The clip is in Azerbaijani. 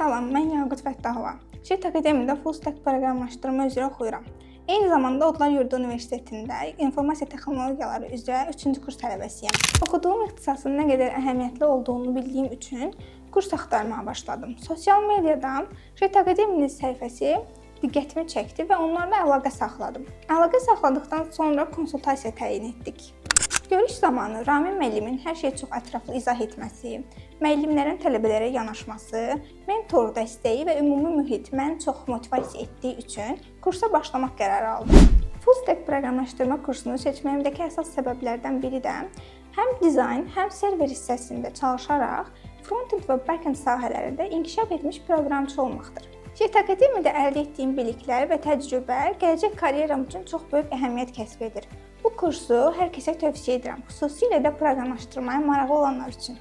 Salam, mən Yaqut Fəttahova. Şit Akademiyada Full Stack proqramlaşdırma üzrə oxuyuram. Eyni zamanda Odlar Yurdu Universitetində informasiya texnologiyaları üzrə 3-cü kurs tələbəsiyəm. Oxuduğum ixtisasın nə qədər əhəmiyyətli olduğunu bildiyim üçün kurs axtarmağa başladım. Sosial mediadan Şit Akademiyinin səhifəsi diqqətimi çəkdi və onlarla əlaqə saxladım. Əlaqə saxladıqdan sonra konsultasiya təyin etdik. Görüş zamanı Ramin müəllimin hər şeyi çox ətraflı izah etməsi, müəllimlərin tələbələrə yanaşması, mentor dəstəyi və ümumi mühit məni çox motivasiya etdiyi üçün kursa başlamaq qərarı aldım. Full Stack proqramlaşdırma kursunu seçməyimdəki əsas səbəblərdən biri də həm dizayn, həm server hissəsində çalışaraq frontend və backend sahələrində inkişaf etmiş proqramçı olmaqdır. Şit Akademiyada əldə etdiyim biliklər və təcrübə gələcək karyeram üçün çox böyük əhəmiyyət kəsb edir. Bu kursu hər kəsə tövsiyə edirəm, xüsusilə də proqramlaşdırmaya maraqlı olanlar üçün.